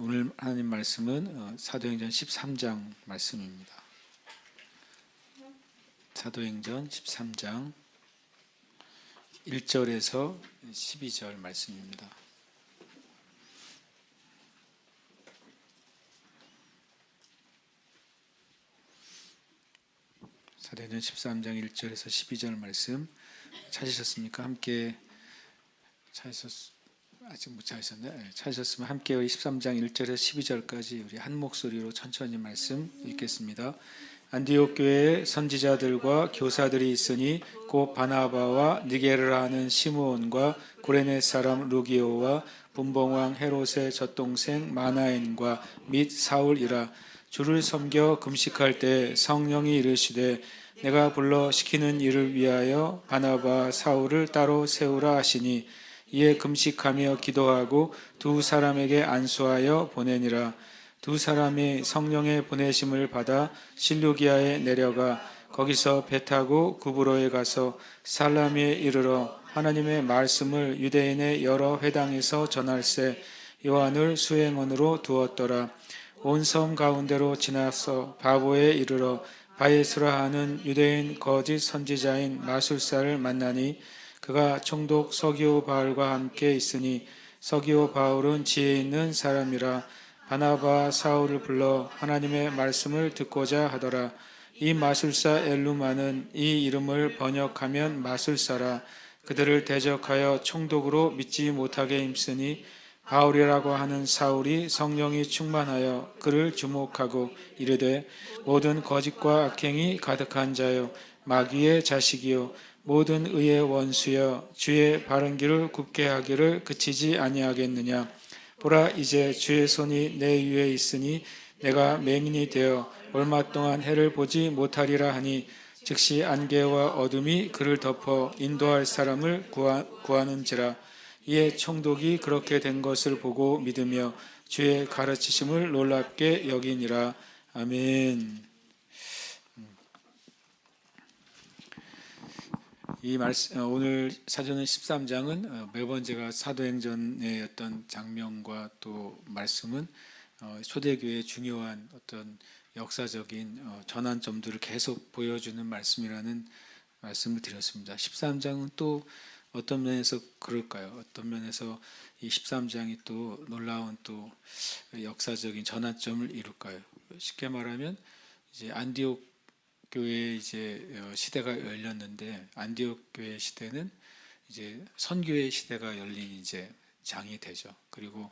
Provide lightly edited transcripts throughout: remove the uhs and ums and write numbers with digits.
오늘 하나님 말씀은 사도행전 13장 말씀입니다. 사도행전 13장 1절에서 12절 말씀입니다. 사도행전 13장 1절에서 12절 말씀 찾으셨습니까? 함께 아직 못 찾으셨나요? 찾으셨으면 함께 13장 1절에서 12절까지 우리 한 목소리로 천천히 말씀 읽겠습니다. 안디옥 교회에 선지자들과 교사들이 있으니 곧 바나바와 니게르라 하는 시므온과 구레네 사람 루기오와 분봉왕 헤롯의 젖동생 마나엔과 및 사울이라. 주를 섬겨 금식할 때 성령이 이르시되 내가 불러 시키는 일을 위하여 바나바 사울을 따로 세우라 하시니 이에 금식하며 기도하고 두 사람에게 안수하여 보내니라. 두 사람이 성령의 보내심을 받아 실루기아에 내려가 거기서 배 타고 구브로에 가서 살라미에 이르러 하나님의 말씀을 유대인의 여러 회당에서 전할세 요한을 수행원으로 두었더라. 온 섬 가운데로 지나서 바보에 이르러 바예수라 하는 유대인 거짓 선지자인 마술사를 만나니 그가 총독 서기오 바울과 함께 있으니 서기오 바울은 지혜 있는 사람이라. 바나바 사울을 불러 하나님의 말씀을 듣고자 하더라. 이 마술사 엘루마는 이 이름을 번역하면 마술사라. 그들을 대적하여 총독으로 믿지 못하게 힘쓰니 바울이라고 하는 사울이 성령이 충만하여 그를 주목하고 이르되 모든 거짓과 악행이 가득한 자요 마귀의 자식이요 모든 의의 원수여 주의 바른 길을 굽게 하기를 그치지 아니하겠느냐. 보라 이제 주의 손이 내 위에 있으니 내가 맹인이 되어 얼마 동안 해를 보지 못하리라 하니 즉시 안개와 어둠이 그를 덮어 인도할 사람을 구하는지라. 이에 총독이 그렇게 된 것을 보고 믿으며 주의 가르치심을 놀랍게 여기니라. 아멘. 이 말씀, 오늘 사도행전 13장은 매번 제가 사도행전의 어떤 장면과 또 말씀은 초대교회의 중요한 어떤 역사적인 전환점들을 계속 보여주는 말씀이라는 말씀을 드렸습니다. 13장은 또 어떤 면에서 그럴까요? 어떤 면에서 이 13장이 또 놀라운 또 역사적인 전환점을 이룰까요? 쉽게 말하면 이제 안디옥 교회 이제 시대가 열렸는데 안디옥 교회 시대는 이제 선교의 시대가 열린 이제 장이 되죠. 그리고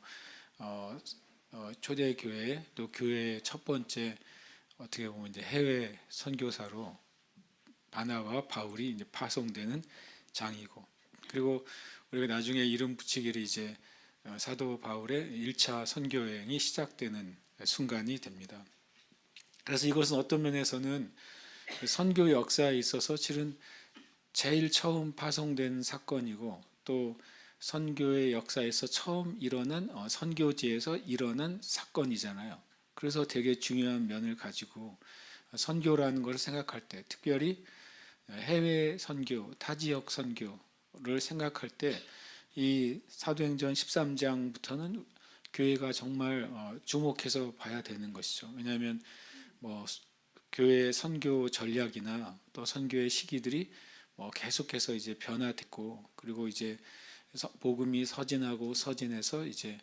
초대 교회 또 교회의 첫 번째 어떻게 보면 이제 해외 선교사로 바나바와 바울이 이제 파송되는 장이고, 그리고 우리가 나중에 이름 붙이기를 이제 사도 바울의 1차 선교 여행이 시작되는 순간이 됩니다. 그래서 이것은 어떤 면에서는 선교 역사에 있어서 실은 제일 처음 파송된 사건이고 또 선교의 역사에서 처음 일어난 선교지에서 일어난 사건이잖아요. 그래서 되게 중요한 면을 가지고 선교라는 것을 생각할 때, 특별히 해외 선교, 타지역 선교를 생각할 때 이 사도행전 13장부터는 교회가 정말 주목해서 봐야 되는 것이죠. 왜냐하면 교회의 선교 전략이나 또 선교의 시기들이 계속해서 이제 변화됐고, 그리고 이제 복음이 서진하고 서진해서 이제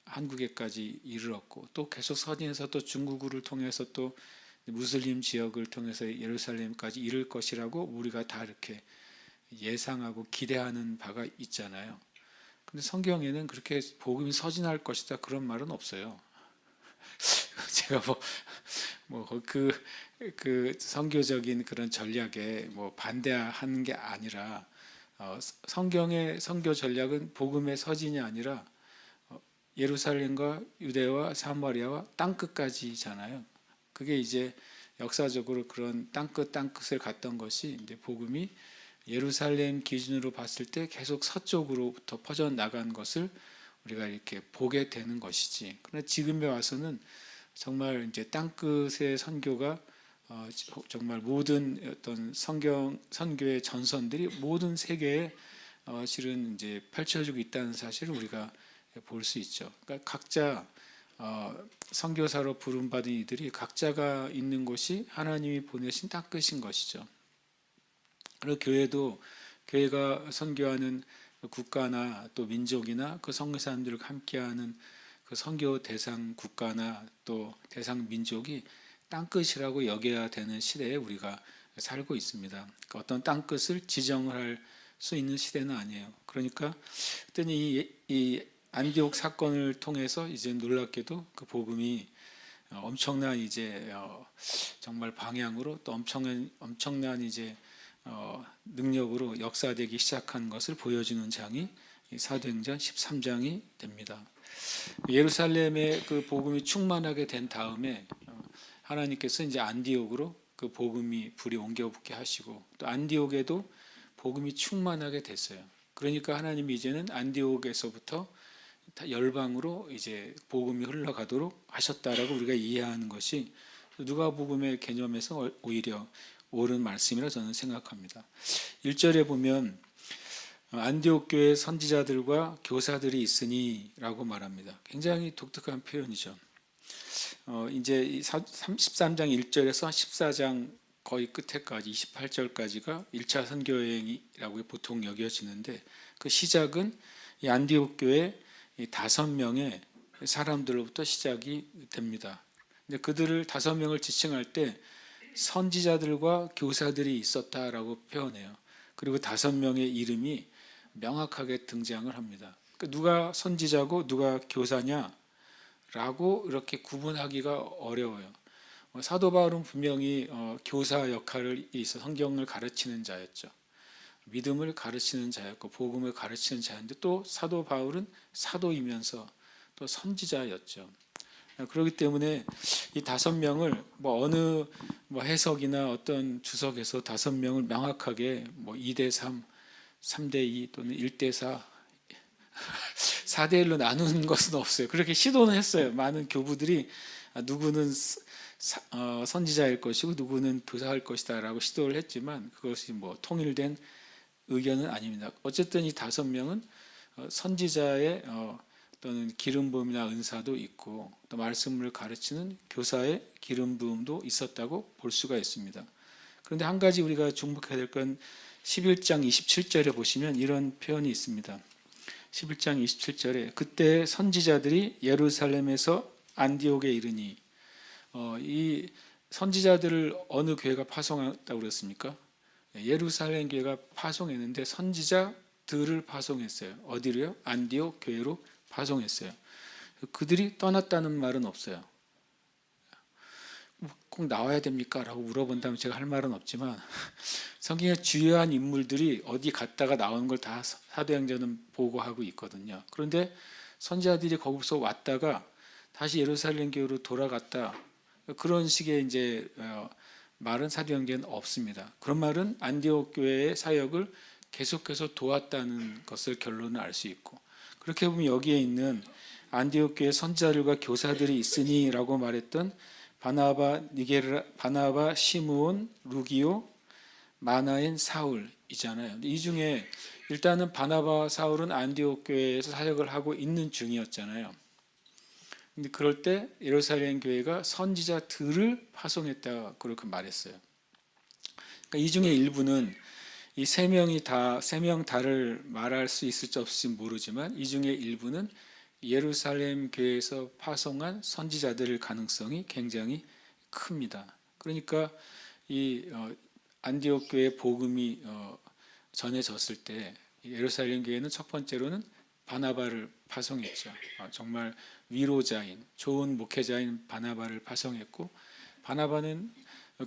한국에까지 이르렀고, 또 계속 서진해서 또 중국을 통해서 또 무슬림 지역을 통해서 예루살렘까지 이를 것이라고 우리가 다 이렇게 예상하고 기대하는 바가 있잖아요. 근데 성경에는 그렇게 복음이 서진할 것이다 그런 말은 없어요. 제가 그 선교적인 그런 전략에 반대하는 게 아니라 성경의 선교 전략은 복음의 서진이 아니라 예루살렘과 유대와 사마리아와 땅끝까지잖아요. 그게 이제 역사적으로 그런 땅끝을 갔던 것이 이제 복음이 예루살렘 기준으로 봤을 때 계속 서쪽으로부터 퍼져 나간 것을 우리가 이렇게 보게 되는 것이지. 그러나 지금에 와서는 정말 이제 땅끝의 선교가 정말 모든 어떤 선교의 전선들이 모든 세계에 실은 이제 펼쳐지고 있다는 사실을 우리가 볼 수 있죠. 그러니까 각자 선교사로 부름받은 이들이 각자가 있는 곳이 하나님이 보내신 땅끝인 것이죠. 그리고 교회가 선교하는 국가나 또 민족이나 그 선교 사람들과 함께하는 그 선교 대상 국가나 또 대상 민족이 땅끝이라고 여겨야 되는 시대에 우리가 살고 있습니다. 그러니까 어떤 땅끝을 지정을 할 수 있는 시대는 아니에요. 그러니까 그때는 이 안디옥 사건을 통해서 이제 놀랍게도 그 복음이 엄청난 이제 정말 방향으로 또 엄청난 이제 능력으로 역사되기 시작한 것을 보여주는 장이 사도행전 13장이 됩니다. 예루살렘에 그 복음이 충만하게 된 다음에 하나님께서 이제 안디옥으로 그 복음이 불이 옮겨 붙게 하시고 또 안디옥에도 복음이 충만하게 됐어요. 그러니까 하나님이 이제는 안디옥에서부터 열방으로 이제 복음이 흘러가도록 하셨다라고 우리가 이해하는 것이 누가복음의 개념에서 오히려 옳은 말씀이라 저는 생각합니다. 1절에 보면 안디옥 교회 선지자들과 교사들이 있으니라고 말합니다. 굉장히 독특한 표현이죠. 이제 13장 1절에서 14장 거의 끝에까지 28절까지가 1차 선교 여행이라고 보통 여겨지는데 그 시작은 이 안디옥 교회 5명의 사람들로부터 시작이 됩니다. 근데 그들을 5명을 지칭할 때 선지자들과 교사들이 있었다라고 표현해요. 그리고 5명의 이름이 명확하게 등장을 합니다. 그러니까 누가 선지자고 누가 교사냐라고 이렇게 구분하기가 어려워요. 사도 바울은 분명히 교사 역할을 있어 성경을 가르치는 자였죠. 믿음을 가르치는 자였고 복음을 가르치는 자였는데 또 사도 바울은 사도이면서 또 선지자였죠. 그렇기 때문에 이 5명을 어느 해석이나 어떤 주석에서 5명을 명확하게 2대3, 3대2 또는 1대4, 4대1로 나누는 것은 없어요. 그렇게 시도는 했어요. 많은 교부들이 누구는 선지자일 것이고 누구는 교사할 것이다 라고 시도를 했지만 그것이 통일된 의견은 아닙니다. 어쨌든 이 5명은 선지자의 또는 기름 부음이나 은사도 있고 또 말씀을 가르치는 교사의 기름 부음도 있었다고 볼 수가 있습니다. 그런데 한 가지 우리가 주목해야 될 건 11장 27절에 보시면 이런 표현이 있습니다. 11장 27절에 그때 선지자들이 예루살렘에서 안디옥에 이르니 이 선지자들을 어느 교회가 파송했다고 그랬습니까? 예루살렘 교회가 파송했는데 선지자들을 파송했어요. 어디로요? 안디옥 교회로 파송했어요. 그들이 떠났다는 말은 없어요. 꼭 나와야 됩니까? 라고 물어본다면 제가 할 말은 없지만 성경의 주요한 인물들이 어디 갔다가 나오는 걸 다 사도행전은 보고하고 있거든요. 그런데 선지자들이 거기서 왔다가 다시 예루살렘 교회로 돌아갔다. 그런 식의 이제 말은 사도행전은 없습니다. 그런 말은 안디옥 교회의 사역을 계속해서 도왔다는 것을 결론을 알 수 있고 그렇게 보면 여기에 있는 안디옥 교회 선지자들과 교사들이 있으니라고 말했던 바나바, 시므온, 루기오, 마나엔, 사울이잖아요. 이 중에 일단은 바나바, 사울은 안디옥 교회에서 사역을 하고 있는 중이었잖아요. 근데 그럴 때 예루살렘 교회가 선지자들을 파송했다 그렇게 말했어요. 그러니까 이 중에 일부는 이 3명 다를 말할 수 있을지 없을지 모르지만 이 중에 일부는 예루살렘 교회에서 파송한 선지자들일 가능성이 굉장히 큽니다. 그러니까 이 안디옥 교회 복음이 전해졌을 때 예루살렘 교회는 첫 번째로는 바나바를 파송했죠. 정말 위로자인 좋은 목회자인 바나바를 파송했고 바나바는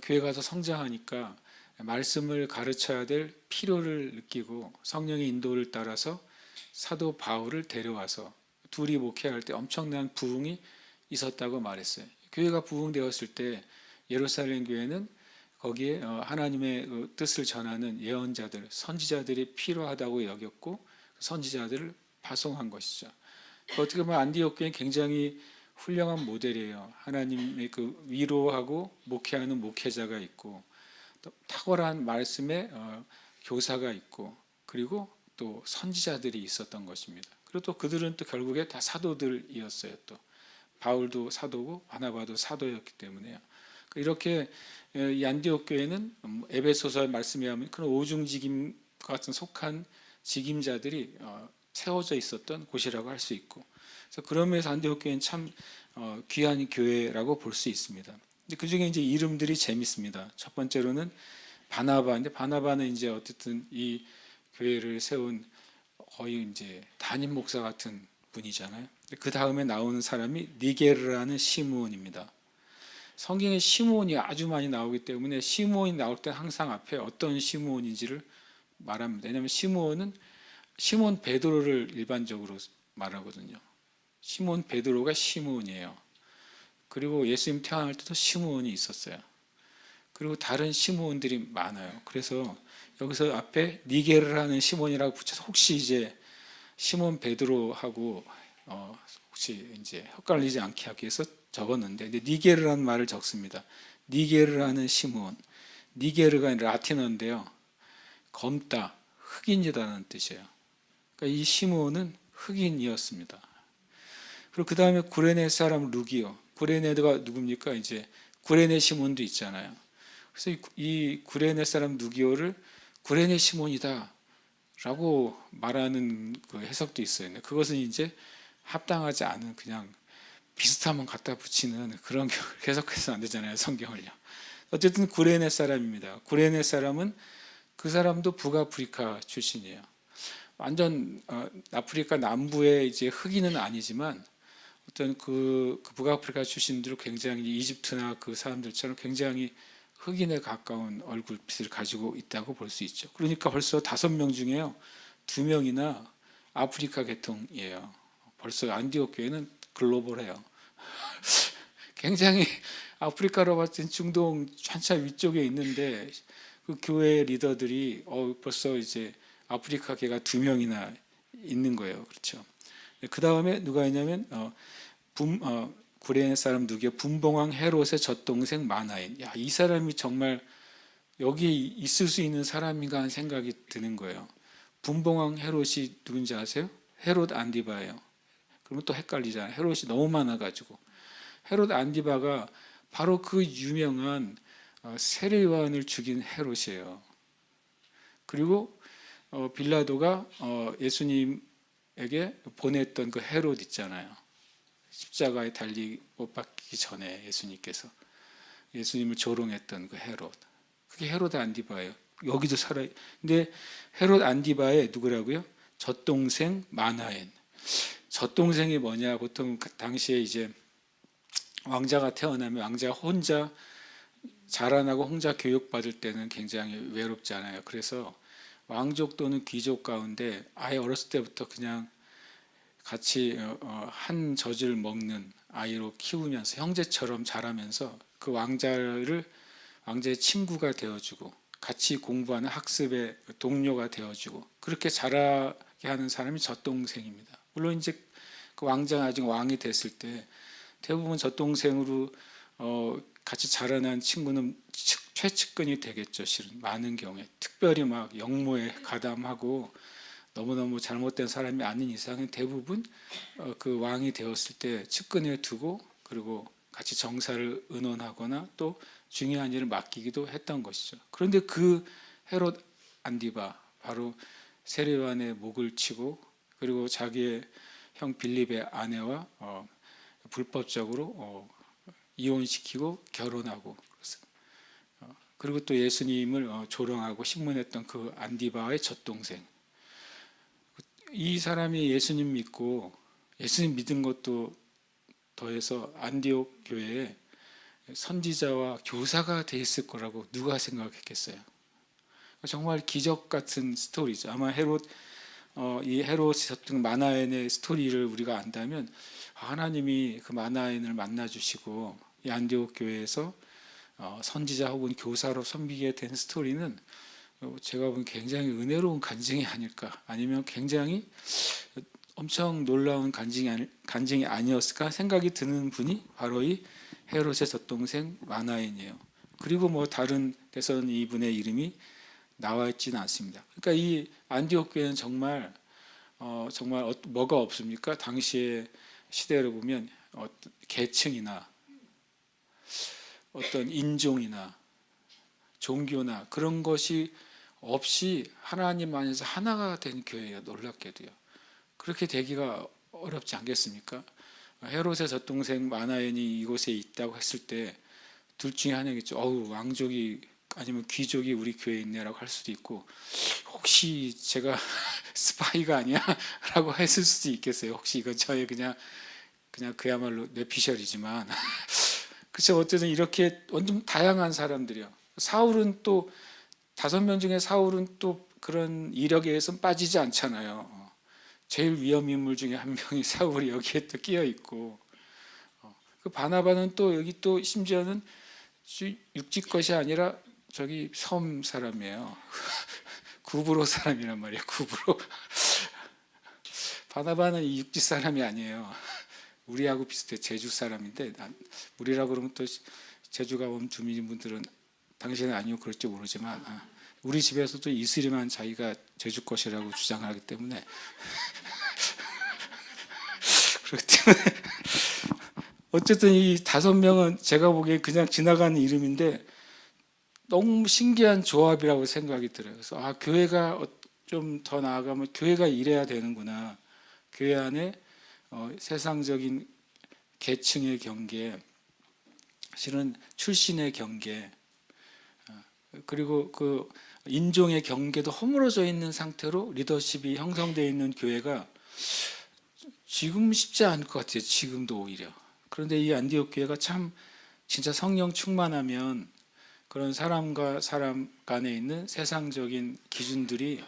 교회 가서 성장하니까 말씀을 가르쳐야 될 필요를 느끼고 성령의 인도를 따라서 사도 바울을 데려와서 둘이 목회할 때 엄청난 부흥이 있었다고 말했어요. 교회가 부흥되었을 때 예루살렘 교회는 거기에 하나님의 뜻을 전하는 예언자들, 선지자들이 필요하다고 여겼고 선지자들을 파송한 것이죠. 어떻게 보면 안디옥 교회는 굉장히 훌륭한 모델이에요. 하나님의 그 위로하고 목회하는 목회자가 있고 또 탁월한 말씀의 교사가 있고 그리고 또 선지자들이 있었던 것입니다. 그리고 또 그들은 또 결국에 다 사도들이었어요. 또 바울도 사도고 바나바도 사도였기 때문에요. 이렇게 이 안디옥 교회는 에베소서 말씀에 하면 그런 오중직임 같은 속한 직임자들이 세워져 있었던 곳이라고 할 수 있고, 그래서 그런 면에서 안디옥 교회는 참 귀한 교회라고 볼 수 있습니다. 근데 그 중에 이제 이름들이 재밌습니다. 첫 번째로는 바나바인데, 바나바는 이제 어쨌든 이 교회를 세운 거의 이제 담임 목사 같은 분이잖아요. 그 다음에 나오는 사람이 니게르라는 시므온입니다. 성경에 시므온이 아주 많이 나오기 때문에 시므온이 나올 때 항상 앞에 어떤 시므온인지를 말합니다. 왜냐하면 시므온은 시몬 베드로를 일반적으로 말하거든요. 시몬 베드로가 시므온이에요. 그리고 예수님 태어날 때도 시므온이 있었어요. 그리고 다른 시므온들이 많아요. 그래서 여기서 앞에 니게르라는 시몬이라고 붙여서 혹시 이제 시몬 베드로하고 혹시 이제 헷갈리지 않게 하기 위해서 적었는데, 근데 니게르라는 말을 적습니다. 니게르라는 시몬. 니게르가 라틴어인데요. 검다, 흑인이라는 뜻이에요. 그러니까 이 시몬은 흑인이었습니다. 그리고 그 다음에 구레네 사람 루기오. 구레네가 누굽니까? 이제 구레네 시몬도 있잖아요. 그래서 이 구레네 사람 누기오를 구레네 시몬이다 라고 말하는 그 해석도 있어요. 그것은 이제 합당하지 않은, 그냥 비슷하면 갖다 붙이는 그런 해석해서는 안 되잖아요, 성경을요. 어쨌든 구레네 사람입니다. 구레네 사람은 그 사람도 북아프리카 출신이에요. 완전 아프리카 남부의 이제 흑인은 아니지만 어떤 그 북아프리카 출신들은 굉장히 이집트나 그 사람들처럼 굉장히 흑인에 가까운 얼굴빛을 가지고 있다고 볼 수 있죠. 그러니까 벌써 5명 중에요, 2명이나 아프리카 계통이에요. 벌써 안디옥 교회는 글로벌해요. 굉장히 아프리카로 봤을 땐 중동 한참 위쪽에 있는데 그 교회 리더들이 벌써 이제 아프리카계가 2명이나 있는 거예요. 그렇죠. 그 다음에 누가 있냐면 구레네 사람 누구야? 분봉왕 헤롯의 젖동생 마나인. 야, 이 사람이 정말 여기 있을 수 있는 사람인가 하는 생각이 드는 거예요. 분봉왕 헤롯이 누군지 아세요? 헤롯 안디바예요. 그러면 또 헷갈리잖아요. 헤롯이 너무 많아가지고. 헤롯 안디바가 바로 그 유명한 세례 요한을 죽인 헤롯이에요. 그리고 빌라도가 예수님에게 보냈던 그 헤롯 있잖아요. 십자가에 달리 못 박히기 전에 예수님께서 예수님을 조롱했던 그 헤롯. 그게 헤롯 안디바예요. 여기도 살아요. 근데 헤롯 안디바의 누구라고요? 젖동생 마나엔. 젖동생이 뭐냐? 보통 당시에 이제 왕자가 태어나면 왕자가 혼자 자라나고 혼자 교육받을 때는 굉장히 외롭잖아요. 그래서 왕족 또는 귀족 가운데 아예 어렸을 때부터 그냥 같이 한 젖을 먹는 아이로 키우면서 형제처럼 자라면서 그 왕자의 친구가 되어주고 같이 공부하는 학습의 동료가 되어주고 그렇게 자라게 하는 사람이 젖동생입니다. 물론 이제 그 왕자가 나중에 왕이 됐을 때 대부분 젖동생으로 같이 자라난 친구는 최측근이 되겠죠. 실은 많은 경우에 특별히 막 역모에 가담하고 너무너무 잘못된 사람이 아닌 이상은 대부분 그 왕이 되었을 때 측근에 두고 그리고 같이 정사를 의논하거나 또 중요한 일을 맡기기도 했던 것이죠. 그런데 그 헤롯 안디바, 바로 세례 요한의 목을 치고 그리고 자기의 형 빌립의 아내와 불법적으로 이혼시키고 결혼하고 그리고 또 예수님을 조롱하고 신문했던 그 안디바의 젖동생. 이 사람이 예수님 믿고 예수님 믿은 것도 더해서 안디옥 교회에 선지자와 교사가 돼 있을 거라고 누가 생각했겠어요? 정말 기적 같은 스토리죠. 아마 이 헤롯이 젖동 마나엔의 스토리를 우리가 안다면 하나님이 그 마나엔을 만나주시고 이 안디옥 교회에서 선지자 혹은 교사로 섬기게 된 스토리는 제가 보기엔 굉장히 은혜로운 간증이 아닐까, 아니면 굉장히 엄청 놀라운 간증이 아니었을까 생각이 드는 분이 바로 이 헤롯의 젖동생 마나엔이에요. 그리고 뭐 다른 데서는 이분의 이름이 나와 있지는 않습니다. 그러니까 이 안디옥 교회는 정말 뭐가 없습니까? 당시의 시대를 보면 어떤 계층이나 어떤 인종이나 종교나 그런 것이 없이 하나님 안에서 하나가 된 교회예요. 놀랍게도요. 그렇게 되기가 어렵지 않겠습니까? 헤롯의 젖동생 마나엔이 이곳에 있다고 했을 때 둘 중에 하나겠죠. 어우, 왕족이 아니면 귀족이 우리 교회에 있네라고 할 수도 있고, 혹시 제가 스파이가 아니야? 라고 했을 수도 있겠어요. 혹시 이건 저의 그냥 그야말로 뇌피셜이지만 그렇죠. 어쨌든 이렇게 완전 다양한 사람들이요. 사울은 또 5명 중에 사울은 또 그런 이력에 의해서는 빠지지 않잖아요. 제일 위험 인물 중에 한 명이 사울이 여기에 또 끼어 있고, 그 바나바는 또 여기 또 심지어는 육지 것이 아니라 저기 섬 사람이에요. 구브로 사람이란 말이에요. 구브로. 바나바는 이 육지 사람이 아니에요. 우리하고 비슷해. 제주 사람인데, 우리라고 그러면 또 제주 가본 주민분들은 당신은 아니고 그럴지 모르지만, 우리 집에서도 이슬이만 자기가 제주 것이라고 주장하기 때문에 그렇기 때문에 어쨌든 이 5명은 제가 보기에 그냥 지나가는 이름인데 너무 신기한 조합이라고 생각이 들어요. 그래서 교회가 좀 더 나아가면 교회가 이래야 되는구나. 교회 안에 세상적인 계층의 경계, 실은 출신의 경계, 그리고 그 인종의 경계도 허물어져 있는 상태로 리더십이 형성되어 있는 교회가 지금 쉽지 않을 것 같아요. 지금도 오히려. 그런데 이 안디옥 교회가 참 진짜 성령 충만하면 그런 사람과 사람 간에 있는 세상적인 기준들이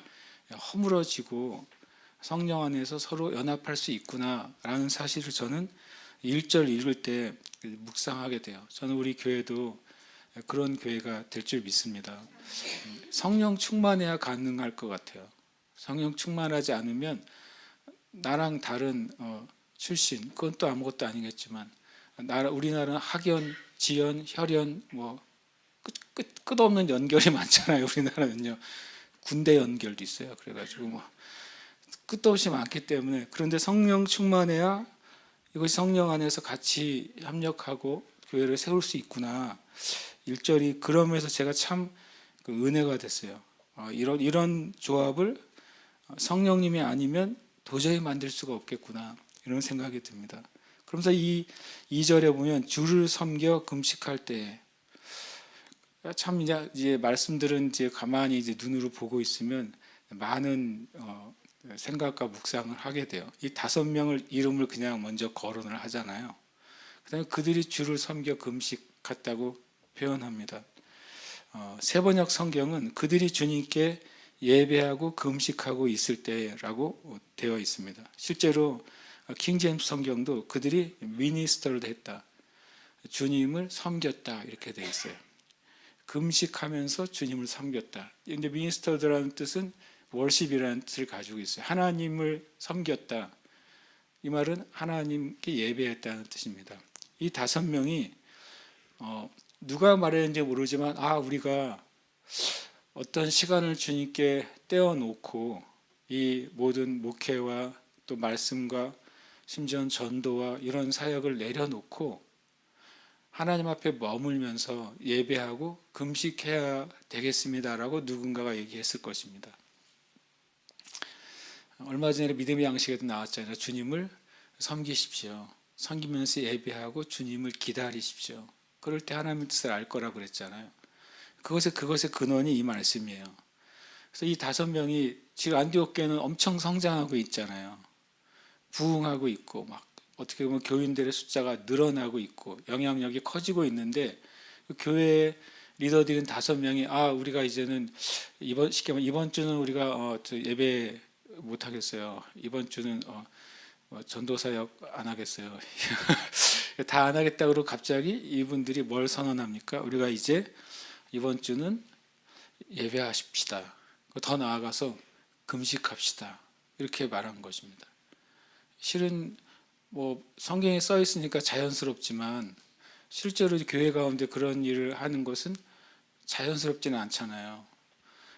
허물어지고 성령 안에서 서로 연합할 수 있구나라는 사실을 저는 1절 읽을 때 묵상하게 돼요. 저는 우리 교회도 그런 교회가 될 줄 믿습니다. 성령 충만해야 가능할 것 같아요. 성령 충만하지 않으면 나랑 다른 출신, 그건 또 아무것도 아니겠지만 우리나라는 학연, 지연, 혈연 뭐 끝없는 연결이 많잖아요. 우리나라는요. 군대 연결도 있어요. 그래가지고 뭐 끝도 없이 많기 때문에, 그런데 성령 충만해야 이것이 성령 안에서 같이 협력하고 교회를 세울 수 있구나. 1절이 그러면서 제가 참 그 은혜가 됐어요. 이런 조합을 성령님이 아니면 도저히 만들 수가 없겠구나, 이런 생각이 듭니다. 그러면서 이 2절에 보면 주를 섬겨 금식할 때, 참 이제 말씀들은 이제 가만히 이제 눈으로 보고 있으면 많은 생각과 묵상을 하게 돼요. 이 5명을 이름을 그냥 먼저 거론을 하잖아요. 그다음에 그들이 주를 섬겨 금식했다고 표현합니다. 세번역 성경은 그들이 주님께 예배하고 금식하고 있을 때라고 되어 있습니다. 실제로 킹제임스 성경도 그들이 미니스터를 했다, 주님을 섬겼다, 이렇게 되어 있어요. 금식하면서 주님을 섬겼다. 근데 미니스터드라는 뜻은 월십이라는 뜻을 가지고 있어요. 하나님을 섬겼다. 이 말은 하나님께 예배했다는 뜻입니다. 이 5명이 누가 말했는지 모르지만 우리가 어떤 시간을 주님께 떼어놓고 이 모든 목회와 또 말씀과 심지어는 전도와 이런 사역을 내려놓고 하나님 앞에 머물면서 예배하고 금식해야 되겠습니다라고 누군가가 얘기했을 것입니다. 얼마 전에 믿음의 양식에도 나왔잖아요. 주님을 섬기십시오. 섬기면서 예배하고 주님을 기다리십시오. 그럴 때 하나님의 뜻을 알 거라고 그랬잖아요. 그것의 근원이 이 말씀이에요. 그래서 이 5명이 지금 안디옥 교회는 엄청 성장하고 있잖아요. 부흥하고 있고 막 어떻게 보면 교인들의 숫자가 늘어나고 있고 영향력이 커지고 있는데, 그 교회 리더들인 5명이 우리가 이제는 이번 주는 우리가 예배 못 하겠어요. 이번 주는 전도사역 안 하겠어요. 다 안 하겠다 그러고 갑자기 이분들이 뭘 선언합니까? 우리가 이제 이번 주는 예배하십시다. 더 나아가서 금식합시다. 이렇게 말한 것입니다. 실은 뭐 성경에 써 있으니까 자연스럽지만 실제로 교회 가운데 그런 일을 하는 것은 자연스럽지는 않잖아요.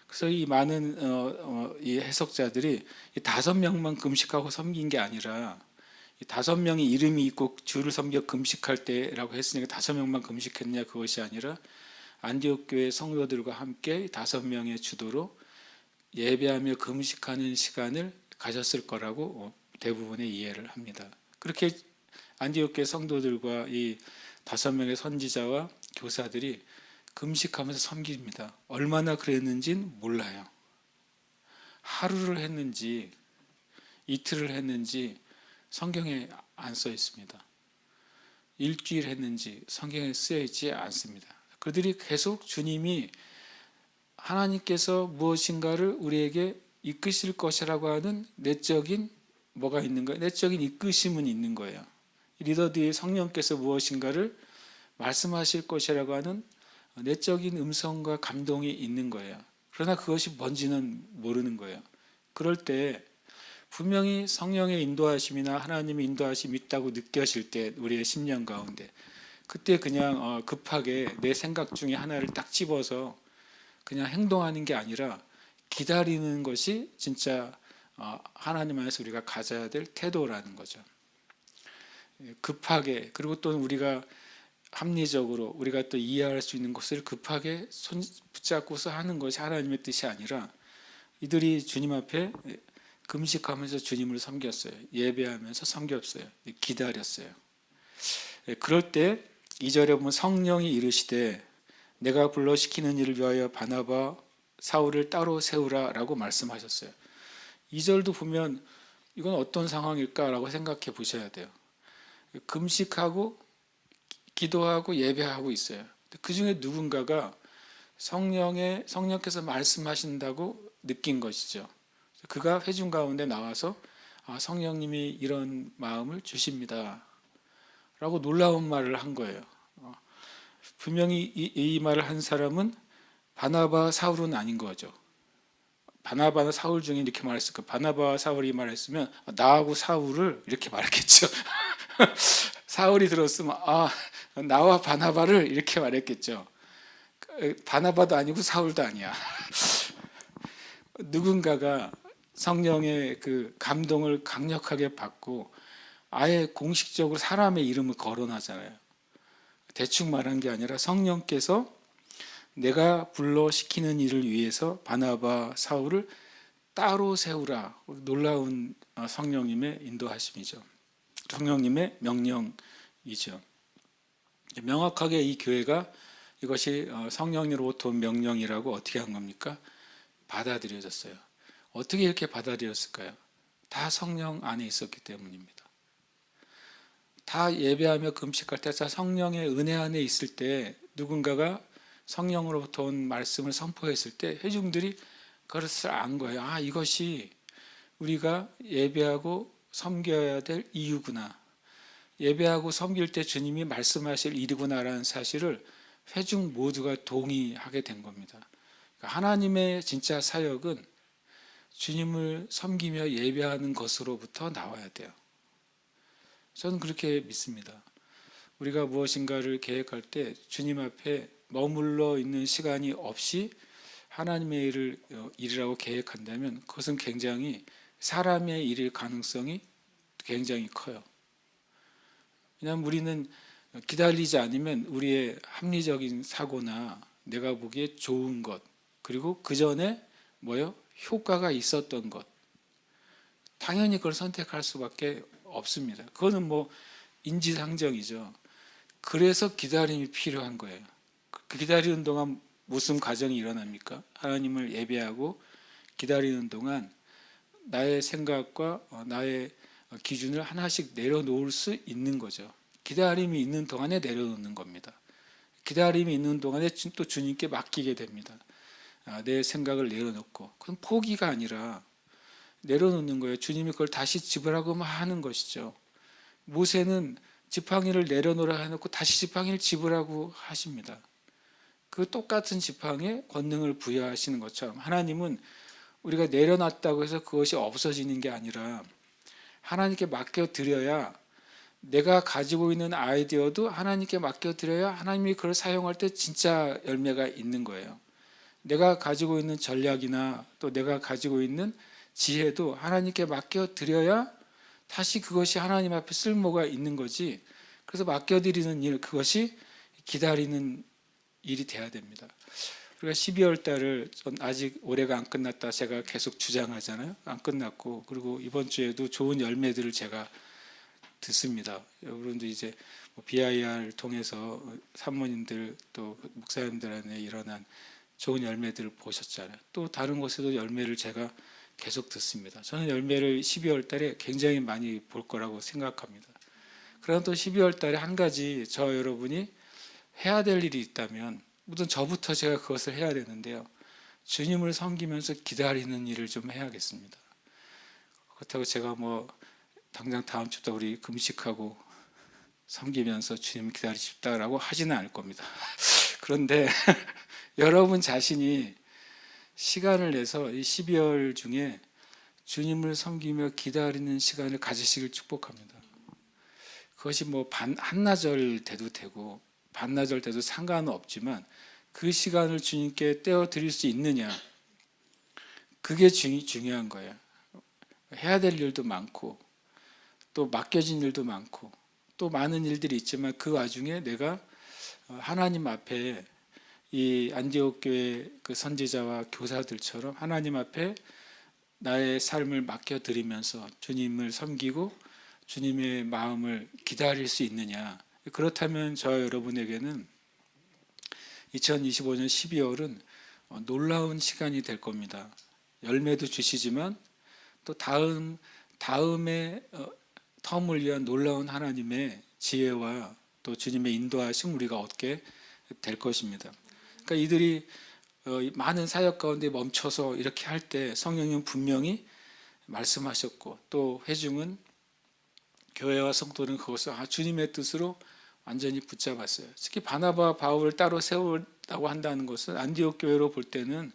그래서 이 많은 이 해석자들이 이 5명만 금식하고 섬긴 게 아니라 5명이 이름이 있고 주를 섬겨 금식할 때라고 했으니까 5명만 금식했냐, 그것이 아니라 안디옥 교회 성도들과 함께 5명의 주도로 예배하며 금식하는 시간을 가졌을 거라고 대부분의 이해를 합니다. 그렇게 안디옥 교회 성도들과 이 5명의 선지자와 교사들이 금식하면서 섬깁니다. 얼마나 그랬는지는 몰라요. 하루를 했는지 이틀을 했는지 성경에 안 써 있습니다. 일주일 했는지 성경에 쓰여 있지 않습니다. 그들이 계속 주님이 하나님께서 무엇인가를 우리에게 이끄실 것이라고 하는 내적인 뭐가 있는 거예요? 내적인 이끄심은 있는 거예요. 리더들이 성령께서 무엇인가를 말씀하실 것이라고 하는 내적인 음성과 감동이 있는 거예요. 그러나 그것이 뭔지는 모르는 거예요. 그럴 때 분명히 성령의 인도하심이나 하나님의 인도하심이 있다고 느껴질 때 우리의 심령 가운데, 그때 그냥 급하게 내 생각 중에 하나를 딱 집어서 그냥 행동하는 게 아니라 기다리는 것이 진짜 하나님 안에서 우리가 가져야 될 태도라는 거죠. 급하게, 그리고 또 우리가 합리적으로 우리가 또 이해할 수 있는 것을 급하게 손 붙잡고서 하는 것이 하나님의 뜻이 아니라, 이들이 주님 앞에 금식하면서 주님을 섬겼어요. 예배하면서 섬겼어요. 기다렸어요. 그럴 때 2절에 보면 성령이 이르시되 내가 불러 시키는 일을 위하여 바나바 사울을 따로 세우라 라고 말씀하셨어요. 2절도 보면 이건 어떤 상황일까라고 생각해 보셔야 돼요. 금식하고 기도하고 예배하고 있어요. 그 중에 누군가가 성령께서 말씀하신다고 느낀 것이죠. 그가 회중 가운데 나와서 성령님이 이런 마음을 주십니다 라고 놀라운 말을 한 거예요. 분명히 이 말을 한 사람은 바나바 사울은 아닌 거죠. 바나바나 사울 중에 이렇게 말했을 거예요. 바나바와 사울이 말했으면 나하고 사울을 이렇게 말했겠죠. 사울이 들었으면 나와 바나바를 이렇게 말했겠죠. 바나바도 아니고 사울도 아니야. 누군가가 성령의 그 감동을 강력하게 받고 아예 공식적으로 사람의 이름을 거론하잖아요. 대충 말한 게 아니라 성령께서 내가 불러 시키는 일을 위해서 바나바 사울을 따로 세우라. 놀라운 성령님의 인도하심이죠. 성령님의 명령이죠. 명확하게 이 교회가 이것이 성령으로부터 온 명령이라고 어떻게 한 겁니까? 받아들여졌어요. 어떻게 이렇게 받아들였을까요? 다 성령 안에 있었기 때문입니다. 다 예배하며 금식할 때 성령의 은혜 안에 있을 때 누군가가 성령으로부터 온 말씀을 선포했을 때 회중들이 그것을 안 거예요. 이것이 우리가 예배하고 섬겨야 될 이유구나. 예배하고 섬길 때 주님이 말씀하실 일이구나라는 사실을 회중 모두가 동의하게 된 겁니다. 하나님의 진짜 사역은 주님을 섬기며 예배하는 것으로부터 나와야 돼요. 저는 그렇게 믿습니다. 우리가 무엇인가를 계획할 때 주님 앞에 머물러 있는 시간이 없이 하나님의 일이라고 계획한다면 그것은 굉장히 사람의 일일 가능성이 굉장히 커요. 왜냐하면 우리는 기다리지 않으면 우리의 합리적인 사고나 내가 보기에 좋은 것, 그리고 그 전에 효과가 있었던 것, 당연히 그걸 선택할 수밖에 없습니다. 그거는 인지상정이죠. 그래서 기다림이 필요한 거예요. 그 기다리는 동안 무슨 과정이 일어납니까? 하나님을 예배하고 기다리는 동안 나의 생각과 나의 기준을 하나씩 내려놓을 수 있는 거죠. 기다림이 있는 동안에 내려놓는 겁니다. 기다림이 있는 동안에 또 주님께 맡기게 됩니다. 내 생각을 내려놓고, 그건 포기가 아니라 내려놓는 거예요. 주님이 그걸 다시 지불하고 하는 것이죠. 모세는 지팡이를 내려놓으라 해놓고 다시 지팡이를 지불하고 하십니다. 그 똑같은 지팡이에 권능을 부여하시는 것처럼 하나님은 우리가 내려놨다고 해서 그것이 없어지는 게 아니라 하나님께 맡겨드려야, 내가 가지고 있는 아이디어도 하나님께 맡겨드려야 하나님이 그걸 사용할 때 진짜 열매가 있는 거예요. 내가 가지고 있는 전략이나 또 내가 가지고 있는 지혜도 하나님께 맡겨드려야 다시 그것이 하나님 앞에 쓸모가 있는 거지. 그래서 맡겨드리는 일, 그것이 기다리는 일이 돼야 됩니다. 우리가 12월 달을 아직 올해가 안 끝났다 제가 계속 주장하잖아요. 안 끝났고, 그리고 이번 주에도 좋은 열매들을 제가 듣습니다. 여러분도 이제 BIR을 통해서 사모님들 또 목사님들한테 일어난 좋은 열매들을 보셨잖아요. 또 다른 곳에도 열매를 제가 계속 듣습니다. 저는 열매를 12월 달에 굉장히 많이 볼 거라고 생각합니다. 그러나 또 12월 달에 한 가지 저 여러분이 해야 될 일이 있다면, 우선 저부터 제가 그것을 해야 되는데요. 주님을 섬기면서 기다리는 일을 좀 해야겠습니다. 그렇다고 제가 당장 다음 주부터 우리 금식하고 섬기면서 주님 기다리십다라고 하지는 않을 겁니다. 그런데 여러분 자신이 시간을 내서 이 12월 중에 주님을 섬기며 기다리는 시간을 가지시길 축복합니다. 그것이 한나절 돼도 되고 반나절 돼도 상관은 없지만 그 시간을 주님께 떼어 드릴 수 있느냐, 그게 중요한 거예요. 해야 될 일도 많고 또 맡겨진 일도 많고 또 많은 일들이 있지만 그 와중에 내가 하나님 앞에 이 안디옥 교회 그 선지자와 교사들처럼 하나님 앞에 나의 삶을 맡겨드리면서 주님을 섬기고 주님의 마음을 기다릴 수 있느냐. 그렇다면 저 여러분에게는 2025년 12월은 놀라운 시간이 될 겁니다. 열매도 주시지만 또 다음의 텀을 위한 놀라운 하나님의 지혜와 또 주님의 인도하심 우리가 얻게 될 것입니다. 그러니까 이들이 많은 사역 가운데 멈춰서 이렇게 할 때 성령님 분명히 말씀하셨고, 또 회중은, 교회와 성도는 그것을 주님의 뜻으로 완전히 붙잡았어요. 특히 바나바와 바울을 따로 세우다고 한다는 것은 안디옥 교회로 볼 때는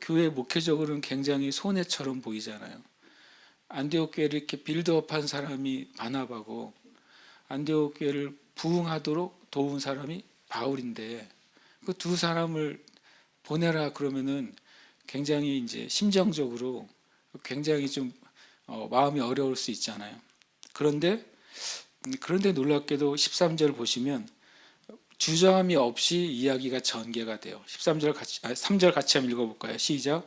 교회 목회적으로는 굉장히 손해처럼 보이잖아요. 안디옥 교회를 이렇게 빌드업한 사람이 바나바고 안디옥 교회를 부흥하도록 도운 사람이 바울인데, 그 두 사람을 보내라 그러면은 굉장히 이제 심정적으로 굉장히 좀 마음이 어려울 수 있잖아요. 그런데 놀랍게도 13절 보시면 주저함이 없이 이야기가 전개가 돼요. 3절 같이 한번 읽어볼까요? 시작.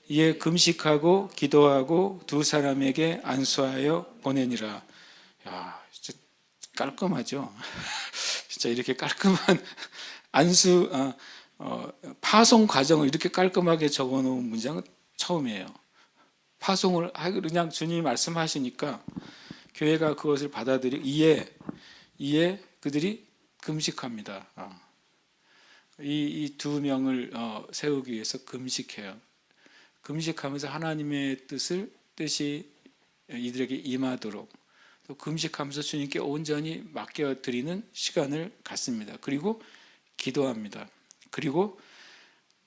이에 금식하고 기도하고 두 사람에게 안수하여 보내니라. 야, 진짜 깔끔하죠. 진짜 이렇게 깔끔한 안수, 파송 과정을 이렇게 깔끔하게 적어놓은 문장은 처음이에요. 파송을 그냥 주님이 말씀하시니까 교회가 그것을 받아들이고 이에 그들이 금식합니다. 이 두 명을 세우기 위해서 금식해요. 금식하면서 하나님의 뜻이 이들에게 임하도록, 또 금식하면서 주님께 온전히 맡겨드리는 시간을 갖습니다. 그리고 기도합니다. 그리고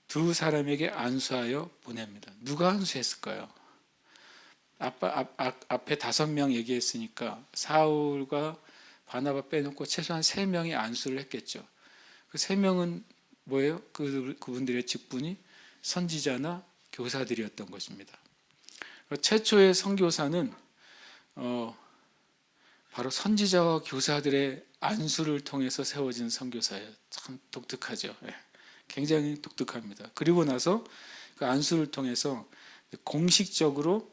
두 사람에게 안수하여 보냅니다. 누가 안수했을까요? 앞에 5명 얘기했으니까 사울과 바나바 빼놓고 최소한 3명이 안수를 했겠죠. 그 3명은 뭐예요? 그분들의 직분이 선지자나 교사들이었던 것입니다. 최초의 선교사는 바로 선지자와 교사들의 안수를 통해서 세워진 선교사예요. 참 독특하죠. 굉장히 독특합니다. 그리고 나서 그 안수를 통해서 공식적으로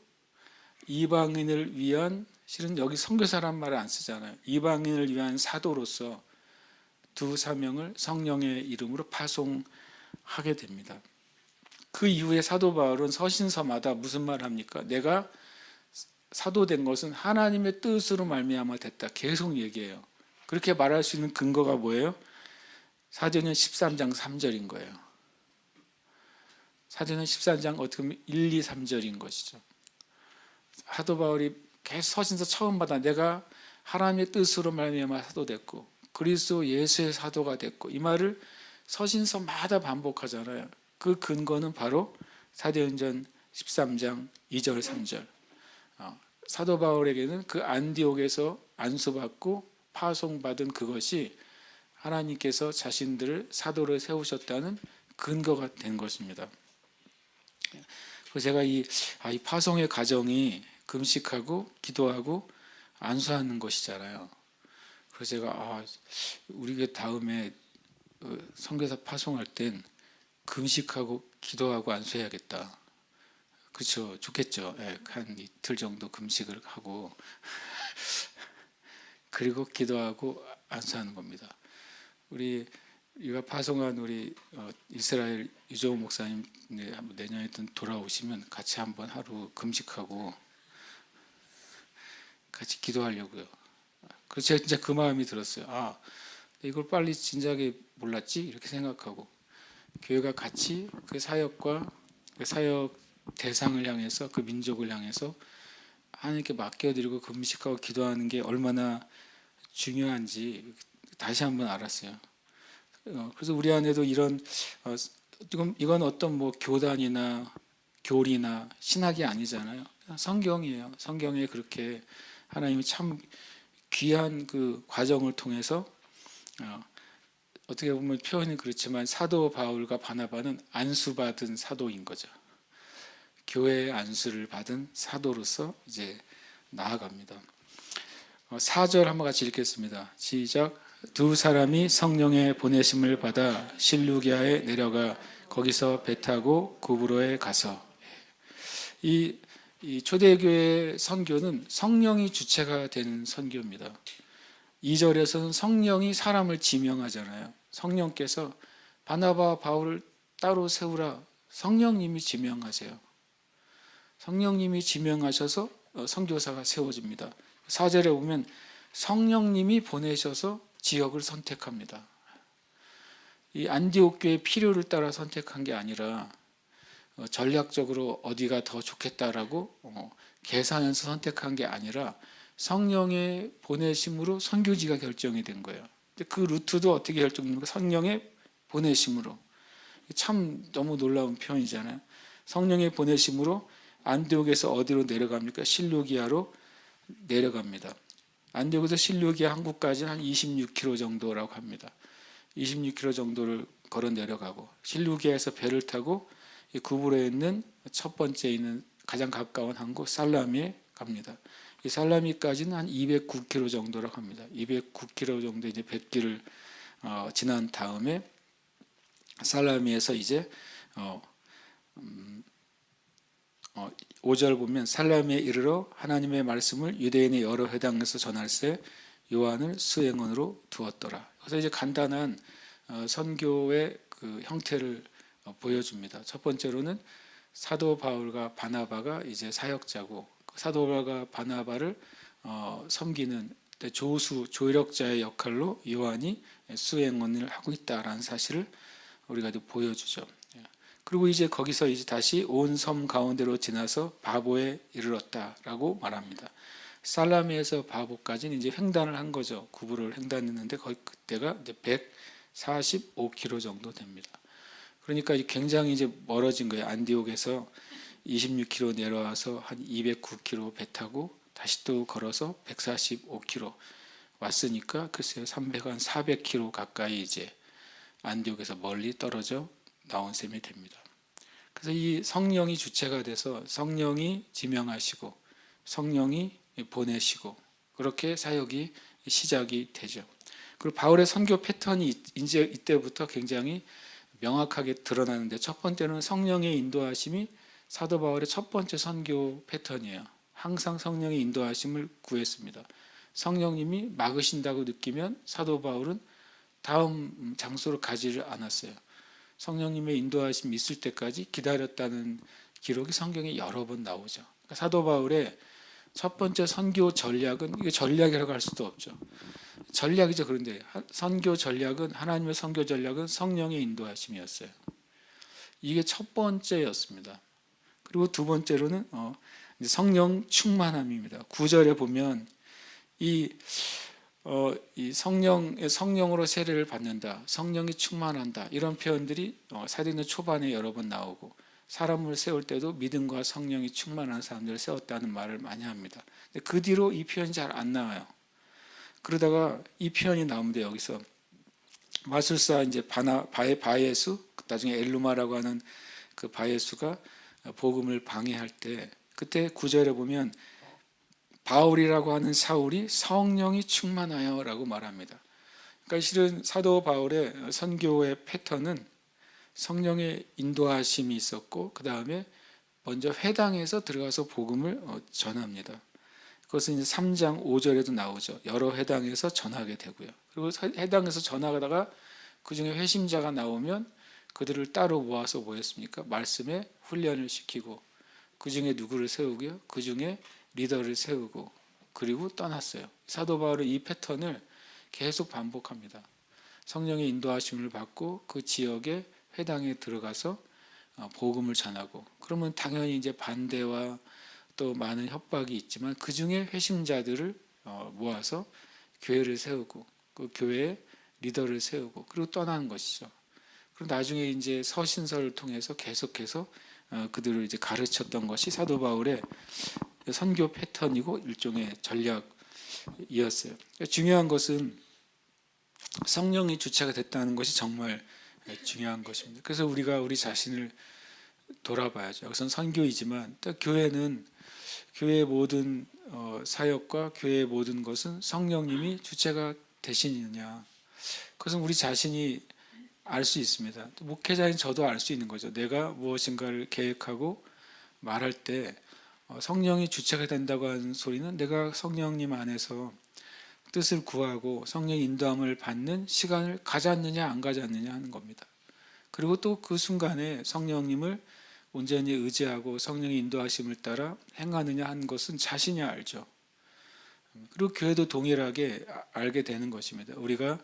이방인을 위한, 실은 여기 선교사란 말을 안 쓰잖아요. 이방인을 위한 사도로서 두 사명을 성령의 이름으로 파송하게 됩니다. 그 이후에 사도 바울은 서신서마다 무슨 말을 합니까? 내가 사도된 것은 하나님의 뜻으로 말미암아 됐다. 계속 얘기해요. 그렇게 말할 수 있는 근거가 뭐예요? 사도행전 13장 3절인 거예요. 사도행전 13장 어떻게 보면 1, 2, 3절인 것이죠. 사도 바울이 계속 서신서 처음 받아 내가 하나님의 뜻으로 말미암아 사도됐고 그리스도 예수의 사도가 됐고, 이 말을 서신서마다 반복하잖아요. 그 근거는 바로 사도행전 13장 2절 3절. 사도 바울에게는 그 안디옥에서 안수받고 파송받은 그것이 하나님께서 자신들을 사도로 세우셨다는 근거가 된 것입니다. 그래서 제가 이 파송의 과정이 금식하고 기도하고 안수하는 것이잖아요. 그래서 제가 우리 다음에 선교사 파송할 땐 금식하고 기도하고 안수해야겠다. 그렇죠, 좋겠죠. 예, 한 이틀 정도 금식을 하고 그리고 기도하고 안수하는 겁니다. 우리가 파송한 우리 이스라엘 유조 목사님 내년에 돌아오시면 같이 한번 하루 금식하고 같이 기도하려고요. 그래서 제가 진짜 그 마음이 들었어요. 이걸 빨리 진작에 몰랐지 이렇게 생각하고 교회가 같이 그 사역과 그 사역 대상을 향해서 그 민족을 향해서 하나님께 맡겨드리고 금식하고 기도하는 게 얼마나 중요한지 다시 한번 알았어요. 그래서 우리 안에도 이런 이건 어떤 뭐 교단이나 교리나 신학이 아니잖아요. 성경이에요. 성경에 그렇게 하나님이 참 귀한 그 과정을 통해서 어떻게 보면 표현이 그렇지만 사도 바울과 바나바는 안수받은 사도인 거죠. 교회의 안수를 받은 사도로서 이제 나아갑니다. 4절 한번 같이 읽겠습니다. 시작. 두 사람이 성령의 보내심을 받아 실루기아에 내려가 거기서 배 타고 구브로에 가서 이 초대교회 선교는 성령이 주체가 되는 선교입니다. 2절에서는 성령이 사람을 지명하잖아요. 성령께서 바나바 바울을 따로 세우라. 성령님이 지명하세요. 성령님이 지명하셔서 선교사가 세워집니다. 4절에 보면 성령님이 보내셔서 지역을 선택합니다. 이 안디옥 교회의 필요를 따라 선택한 게 아니라 전략적으로 어디가 더 좋겠다라고 계산해서 선택한 게 아니라 성령의 보내심으로 선교지가 결정이 된 거예요. 그 루트도 어떻게 결정됩니까? 성령의 보내심으로. 참 너무 놀라운 표현이잖아요. 성령의 보내심으로 안디옥에서 어디로 내려갑니까? 실루기아로 내려갑니다. 안디옥에서 실루기아 항구까지는 한 26km 정도라고 합니다. 26km 정도를 걸어 내려가고 실루기아에서 배를 타고 이 구브로에 있는 첫 번째 있는 가장 가까운 항구 살라미에 갑니다. 이 살라미까지는 한 209km 정도라고 합니다. 209km 정도 이제 뱃길을 지난 다음에 살라미에서 이제 5절 보면 살라미에 이르러 하나님의 말씀을 유대인의 여러 회당에서 전할세 요한을 수행원으로 두었더라. 그래서 이제 간단한 선교의 그 형태를 보여줍니다. 첫 번째로는 사도 바울과 바나바가 이제 사역자고 사도 바울과 바나바를 섬기는 조력자의 역할로 요한이 수행원을 하고 있다라는 사실을 우리가 보여주죠. 그리고 이제 거기서 이제 다시 온 섬 가운데로 지나서 바보에 이르렀다라고 말합니다. 살라미에서 바보까지는 이제 횡단을 한 거죠. 구브로를 횡단했는데 거기 그때가 이제 145km 정도 됩니다. 그러니까 굉장히 이제 멀어진 거예요. 안디옥에서 26km 내려와서 한 209km 배 타고 다시 또 걸어서 145km 왔으니까 글쎄요 400km 가까이 이제 안디옥에서 멀리 떨어져 나온 셈이 됩니다. 그래서 이 성령이 주체가 돼서 성령이 지명하시고 성령이 보내시고 그렇게 사역이 시작이 되죠. 그리고 바울의 선교 패턴이 이제 이때부터 굉장히 명확하게 드러나는데 첫 번째는 성령의 인도하심이 사도 바울의 첫 번째 선교 패턴이에요. 항상 성령의 인도하심을 구했습니다. 성령님이 막으신다고 느끼면 사도 바울은 다음 장소로 가지를 않았어요. 성령님의 인도하심이 있을 때까지 기다렸다는 기록이 성경에 여러 번 나오죠. 그러니까 사도 바울의 첫 번째 선교 전략은 이게 전략이라고 할 수도 없죠. 전략이죠. 그런데 선교 전략은 하나님의 선교 전략은 성령의 인도하심이었어요. 이게 첫 번째였습니다. 그리고 두 번째로는 성령 충만함입니다. 9절에 보면 이 성령으로 세례를 받는다, 성령이 충만한다 이런 표현들이 사도행전 초반에 여러 번 나오고 사람을 세울 때도 믿음과 성령이 충만한 사람들을 세웠다는 말을 많이 합니다. 근데 그 뒤로 이 표현이 잘 안 나와요. 그러다가 이 표현이 나오는데 여기서 마술사 이제 바예수 나중에 엘루마라고 하는 그 바예수가 복음을 방해할 때 그때 9절에 보면 바울이라고 하는 사울이 성령이 충만하여라고 말합니다. 그러니까 실은 사도 바울의 선교의 패턴은 성령의 인도하심이 있었고 그 다음에 먼저 회당에서 들어가서 복음을 전합니다. 그것은 이제 3장 5절에도 나오죠. 여러 회당에서 전하게 되고요. 그리고 회당에서 전하다가 그 중에 회심자가 나오면 그들을 따로 모아서 뭐 했습니까? 말씀에 훈련을 시키고 그 중에 누구를 세우고요? 그 중에 리더를 세우고 그리고 떠났어요. 사도 바울은 이 패턴을 계속 반복합니다. 성령의 인도하심을 받고 그 지역의 회당에 들어가서 복음을 전하고 그러면 당연히 이제 반대와 또 많은 협박이 있지만 그 중에 회심자들을 모아서 교회를 세우고 그 교회의 리더를 세우고 그리고 떠나는 것이죠. 그리고 나중에 이제 서신서를 통해서 계속해서 그들을 이제 가르쳤던 것이 사도 바울의 선교 패턴이고 일종의 전략이었어요. 중요한 것은 성령이 주체가 됐다는 것이 정말 중요한 것입니다. 그래서 우리가 우리 자신을 돌아봐야죠. 여기서는 선교이지만 또 교회는 교회의 모든 사역과 교회의 모든 것은 성령님이 주체가 되시느냐. 그것은 우리 자신이 알 수 있습니다. 목회자인 저도 알 수 있는 거죠. 내가 무엇인가를 계획하고 말할 때 성령이 주체가 된다고 하는 소리는 내가 성령님 안에서 뜻을 구하고 성령의 인도함을 받는 시간을 가졌느냐 안 가졌느냐 하는 겁니다. 그리고 또 그 순간에 성령님을 온전히 의지하고 성령의 인도하심을 따라 행하느냐 하는 것은 자신이 알죠. 그리고 교회도 동일하게 알게 되는 것입니다. 우리가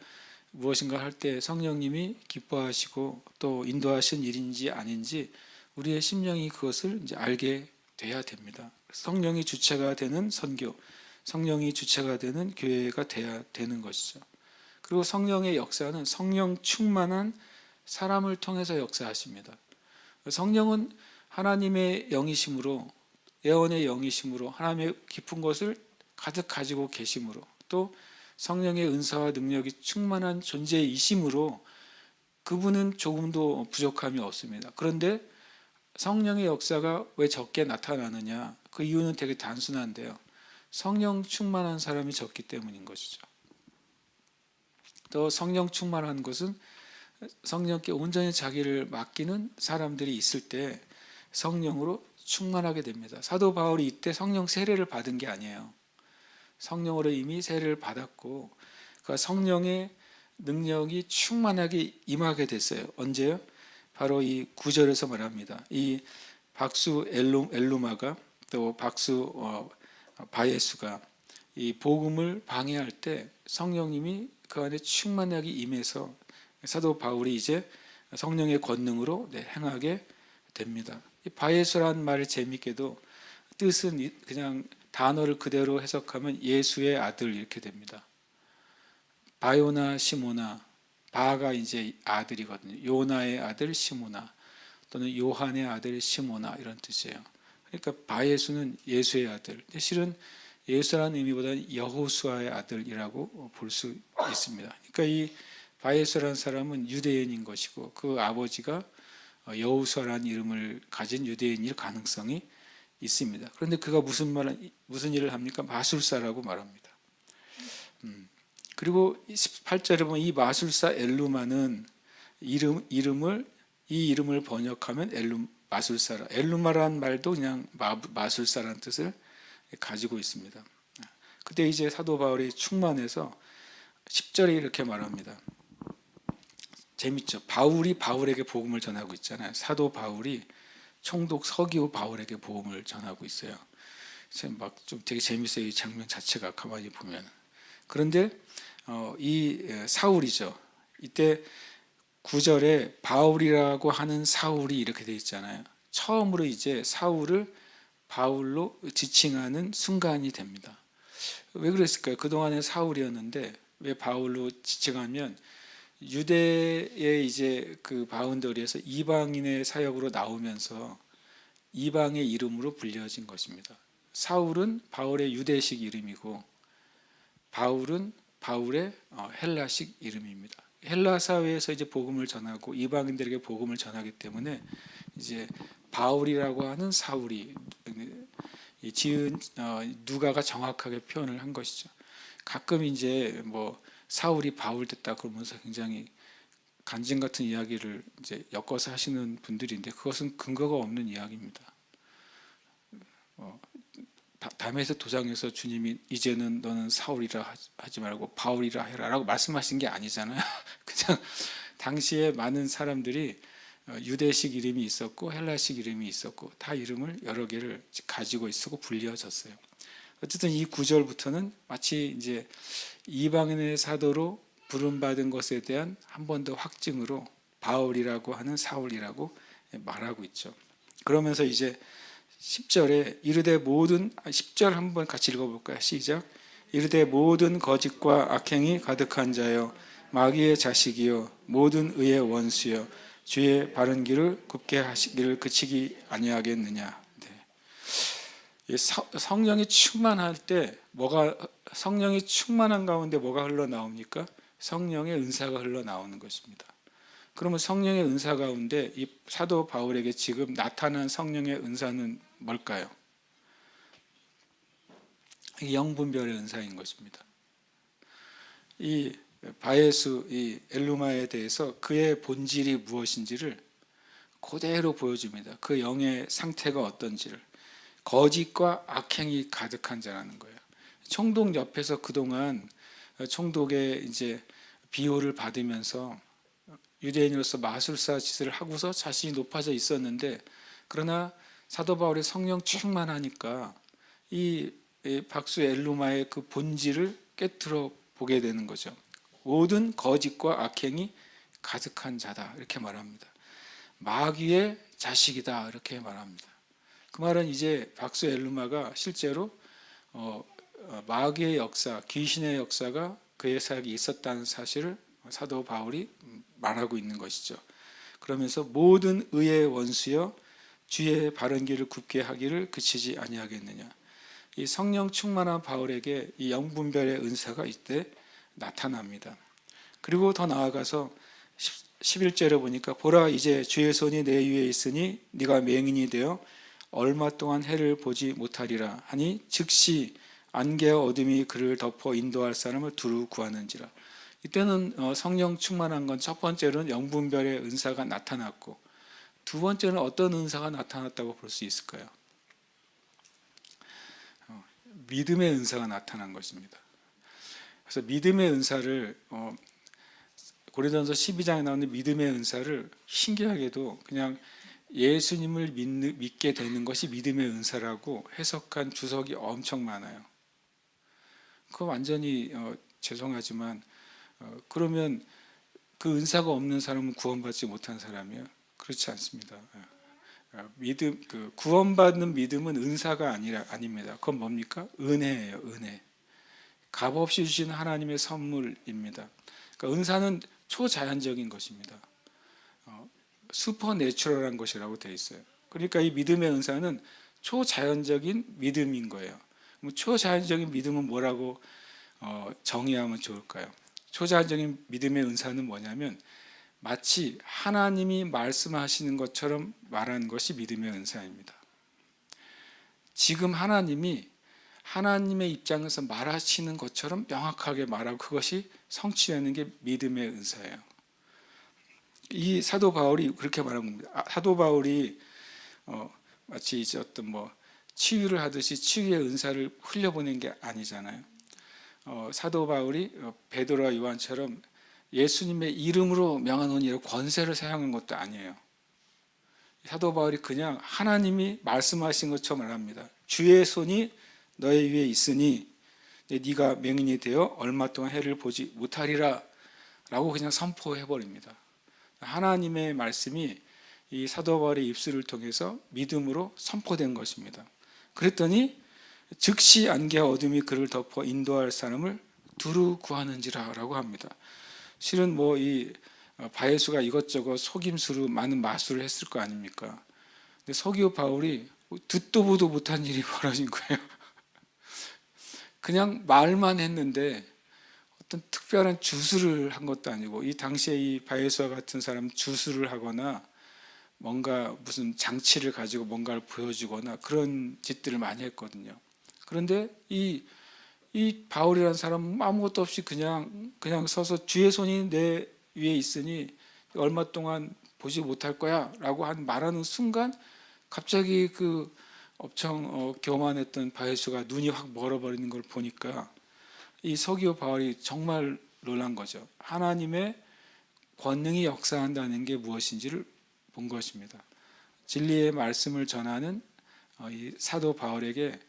무엇인가 할 때 성령님이 기뻐하시고 또 인도하신 일인지 아닌지 우리의 심령이 그것을 이제 알게 돼야 됩니다. 성령이 주체가 되는 선교, 성령이 주체가 되는 교회가 돼야 되는 것이죠. 그리고 성령의 역사는 성령 충만한 사람을 통해서 역사하십니다. 성령은 하나님의 영이심으로 예언의 영이심으로 하나님의 깊은 것을 가득 가지고 계심으로 또 성령의 은사와 능력이 충만한 존재이심으로 그분은 조금도 부족함이 없습니다. 그런데 성령의 역사가 왜 적게 나타나느냐? 그 이유는 되게 단순한데요. 성령 충만한 사람이 적기 때문인 것이죠. 또 성령 충만한 것은 성령께 온전히 자기를 맡기는 사람들이 있을 때 성령으로 충만하게 됩니다. 사도 바울이 이때 성령 세례를 받은 게 아니에요. 성령으로 이미 세례를 받았고 그 성령의 능력이 충만하게 임하게 됐어요. 언제요? 바로 이 9절에서 말합니다. 이 박수 엘루마가 또 박수 바예수가 이 복음을 방해할 때 성령님이 그 안에 충만하게 임해서 사도 바울이 이제 성령의 권능으로 행하게 됩니다. 이 바예수라는 말을 재미있게도 뜻은 그냥 단어를 그대로 해석하면 예수의 아들 이렇게 됩니다. 바요나 시모나, 바가 이제 아들이거든요. 요나의 아들 시모나 또는 요한의 아들 시모나 이런 뜻이에요. 그러니까 바예수는 예수의 아들. 실은 예수라는 의미보다는 여호수아의 아들이라고 볼 수 있습니다. 그러니까 이 바예수라는 사람은 유대인인 것이고 그 아버지가 여호수아라는 이름을 가진 유대인일 가능성이 있습니다. 그런데 그가 무슨 일을 합니까? 마술사라고 말합니다. 그리고 18절에 보면 이 마술사 엘루마는 이 이름을 번역하면 마술사라. 엘루마라는 말도 그냥 마술사라는 뜻을 가지고 있습니다. 그때 이제 사도 바울이 충만해서 10절에 이렇게 말합니다. 재밌죠? 바울이 바울에게 복음을 전하고 있잖아요. 사도 바울이 총독 서기오 바울에게 복음을 전하고 있어요. 막 좀 되게 재밌어요. 이 장면 자체가 가만히 보면. 그런데 이 사울이죠. 이때 9절에 바울이라고 하는 사울이 이렇게 돼 있잖아요. 처음으로 이제 사울을 바울로 지칭하는 순간이 됩니다. 왜 그랬을까요? 그동안에 사울이었는데 왜 바울로 지칭하면 유대의 이제 그 바운더리에서 이방인의 사역으로 나오면서 이방의 이름으로 불려진 것입니다. 사울은 바울의 유대식 이름이고 바울은 바울의 헬라식 이름입니다. 헬라 사회에서 이제 복음을 전하고 이방인들에게 복음을 전하기 때문에 이제 바울이라고 하는 사울이 이 지은 누가가 정확하게 표현을 한 것이죠. 가끔 이제 뭐 사울이 바울 됐다 그러면서 굉장히 간증 같은 이야기를 이제 엮어서 하시는 분들인데 그것은 근거가 없는 이야기입니다. 담에서 도장에서 주님이 이제는 너는 사울이라 하지 말고 바울이라 해라라고 말씀하신 게 아니잖아요. 그냥 당시에 많은 사람들이 유대식 이름이 있었고 헬라식 이름이 있었고 다 이름을 여러 개를 가지고 있었고 불려졌어요. 어쨌든 이 구절부터는 마치 이제 이방인의 사도로 부름받은 것에 대한 한 번 더 확증으로 바울이라고 하는 사울이라고 말하고 있죠. 그러면서 이제 10절에 이르되 모든 10절 한번 같이 읽어볼까요? 시작. 이르되 모든 거짓과 악행이 가득한 자여 마귀의 자식이요 모든 의의 원수여 주의 바른 길을 굽게 하시기를 그치기 아니하겠느냐. 네. 성령이 충만할 때 성령이 충만한 가운데 뭐가 흘러나옵니까? 성령의 은사가 흘러나오는 것입니다. 그러면 성령의 은사 가운데 이 사도 바울에게 지금 나타난 성령의 은사는 뭘까요? 영분별의 은사인 것입니다. 이 바예수 이 엘루마에 대해서 그의 본질이 무엇인지를 그대로 보여줍니다. 그 영의 상태가 어떤지를. 거짓과 악행이 가득한 자라는 거예요. 총독 옆에서 그동안 총독의 이제 비호를 받으면서 유대인으로서 마술사 짓을 하고서 자신이 높아져 있었는데, 그러나 사도 바울의 성령 충만하니까 이 박수 엘루마의 그 본질을 깨트려 보게 되는 거죠. 모든 거짓과 악행이 가득한 자다 이렇게 말합니다. 마귀의 자식이다 이렇게 말합니다. 그 말은 이제 박수 엘루마가 실제로 마귀의 역사, 귀신의 역사가 그의 사역에 있었다는 사실을 사도 바울이 말하고 있는 것이죠. 그러면서 모든 의의 원수여 주의 바른 길을 굽게 하기를 그치지 아니하겠느냐. 이 성령 충만한 바울에게 이 영분별의 은사가 이때 나타납니다. 그리고 더 나아가서 11절에 보니까 보라 이제 주의 손이 내 위에 있으니 네가 맹인이 되어 얼마 동안 해를 보지 못하리라 하니 즉시 안개와 어둠이 그를 덮어 인도할 사람을 두루 구하는지라. 이때는 성령 충만한 건 첫 번째로는 영분별의 은사가 나타났고, 두 번째는 어떤 은사가 나타났다고 볼 수 있을까요? 믿음의 은사가 나타난 것입니다. 그래서 믿음의 은사를 고린도전서 12장에 나오는 믿음의 은사를 신기하게도 그냥 예수님을 믿게 되는 것이 믿음의 은사라고 해석한 주석이 엄청 많아요. 그거 완전히 죄송하지만 그러면 그 은사가 없는 사람은 구원받지 못한 사람이에요? 그렇지 않습니다. 구원받는 믿음은 은사가 아닙니다. 그건 뭡니까? 은혜예요. 은혜. 값없이 주신 하나님의 선물입니다. 그러니까 은사는 초자연적인 것입니다. 슈퍼내추럴한 것이라고 되어 있어요. 그러니까 이 믿음의 은사는 초자연적인 믿음인 거예요. 초자연적인 믿음은 뭐라고 정의하면 좋을까요? 초자연적인 믿음의 은사는 뭐냐면 마치 하나님이 말씀하시는 것처럼 말하는 것이 믿음의 은사입니다. 지금 하나님이 하나님의 입장에서 말하시는 것처럼 명확하게 말하고 그것이 성취되는 게 믿음의 은사예요. 이 사도 바울이 그렇게 말한 겁니다. 사도 바울이 마치 이제 어떤 치유를 하듯이 치유의 은사를 흘려보낸 게 아니잖아요. 사도 바울이 베드로와 요한처럼 예수님의 이름으로 명하노니 권세를 사용한 것도 아니에요. 사도 바울이 그냥 하나님이 말씀하신 것처럼 말합니다. 주의 손이 너의 위에 있으니 네가 맹인이 되어 얼마 동안 해를 보지 못하리라 라고 그냥 선포해버립니다. 하나님의 말씀이 이 사도 바울의 입술을 통해서 믿음으로 선포된 것입니다. 그랬더니 즉시 안개와 어둠이 그를 덮어 인도할 사람을 두루 구하는지라 라고 합니다. 실은 이 바예수가 이것저것 속임수로 많은 마술을 했을 거 아닙니까? 근데 서기오 바울이 듣도 보도 못한 일이 벌어진 거예요. 그냥 말만 했는데 어떤 특별한 주술을 한 것도 아니고, 이 당시에 이 바예수와 같은 사람 주술을 하거나 뭔가 무슨 장치를 가지고 뭔가를 보여주거나 그런 짓들을 많이 했거든요. 그런데 이 바울이라는 사람은 아무것도 없이 그냥 서서 주의 손이 내 위에 있으니 얼마 동안 보지 못할 거야 라고 말하는 순간 갑자기 그 엄청 교만했던 바예수가 눈이 확 멀어버리는 걸 보니까 이 서기오 바울이 정말 놀란 거죠. 하나님의 권능이 역사한다는 게 무엇인지를 본 것입니다. 진리의 말씀을 전하는 이 사도 바울에게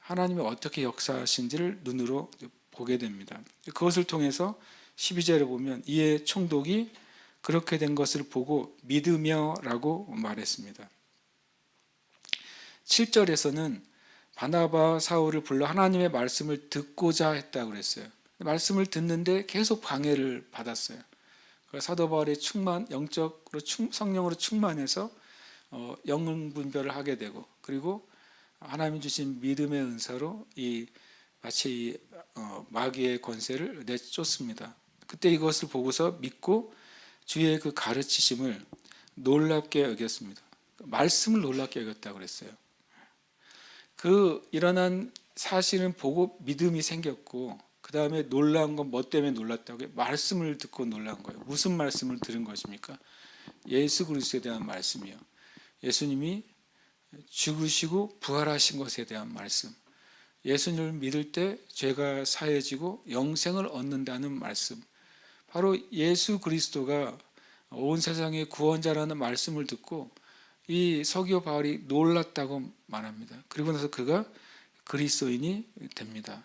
하나님이 어떻게 역사하신지를 눈으로 보게 됩니다. 그것을 통해서 12절에 보면 이에 총독이 그렇게 된 것을 보고 믿으며 라고 말했습니다. 7절에서는 바나바 사울을 불러 하나님의 말씀을 듣고자 했다고 그랬어요. 말씀을 듣는데 계속 방해를 받았어요. 사도 바울의 영적으로 성령으로 충만해서 영혼 분별을 하게 되고, 그리고 하나님 주신 믿음의 은사로 마치 마귀의 권세를 내쫓습니다. 그때 이것을 보고서 믿고 주의 그 가르치심을 놀랍게 여겼습니다. 말씀을 놀랍게 여겼다고 그랬어요. 그 일어난 사실은 보고 믿음이 생겼고, 그 다음에 놀란 건 뭐 때문에 놀랐다고요? 말씀을 듣고 놀란 거예요. 무슨 말씀을 들은 것입니까? 예수 그리스도에 대한 말씀이요. 예수님이 죽으시고 부활하신 것에 대한 말씀, 예수님을 믿을 때 죄가 사해지고 영생을 얻는다는 말씀, 바로 예수 그리스도가 온 세상의 구원자라는 말씀을 듣고 이 서기오 바울이 놀랐다고 말합니다. 그리고 나서 그가 그리스도인이 됩니다.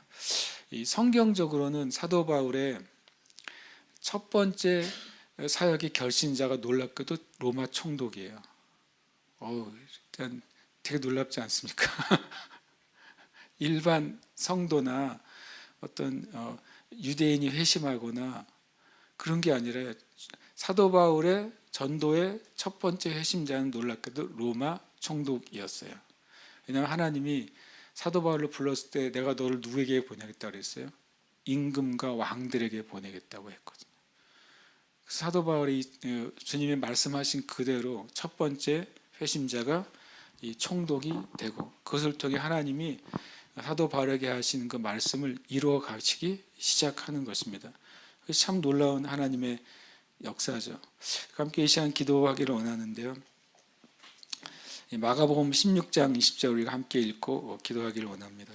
이 성경적으로는 사도 바울의 첫 번째 사역의 결신자가 놀랍게도 로마 총독이에요. 일단 되게 놀랍지 않습니까? 일반 성도나 어떤 유대인이 회심하거나 그런 게 아니라 사도 바울의 전도의 첫 번째 회심자는 놀랍게도 로마 총독이었어요. 왜냐하면 하나님이 사도 바울을 불렀을 때 내가 너를 누구에게 보내겠다고 그랬어요? 임금과 왕들에게 보내겠다고 했거든요. 사도 바울이 주님이 말씀하신 그대로 첫 번째 회심자가 이 총독이 되고, 그것을 통해 하나님이 사도 바울에게 하시는 그 말씀을 이루어 가시기 시작하는 것입니다. 참 놀라운 하나님의 역사죠. 함께 이 시간 기도하기를 원하는데요. 마가복음 16장 20절 우리가 함께 읽고 기도하기를 원합니다.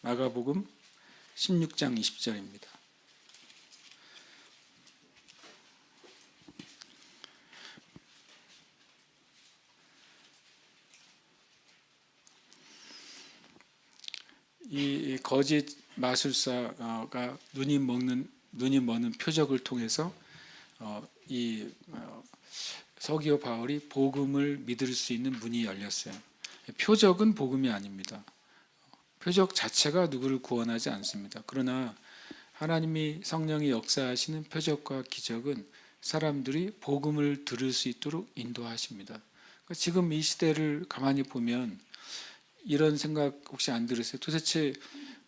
마가복음 16장 20절입니다. 이 거짓 마술사가 눈이 머는 표적을 통해서 서기오 바울이 복음을 믿을 수 있는 문이 열렸어요. 표적은 복음이 아닙니다. 표적 자체가 누구를 구원하지 않습니다. 그러나 하나님이 성령이 역사하시는 표적과 기적은 사람들이 복음을 들을 수 있도록 인도하십니다. 지금 이 시대를 가만히 보면 이런 생각 혹시 안 들으세요? 도대체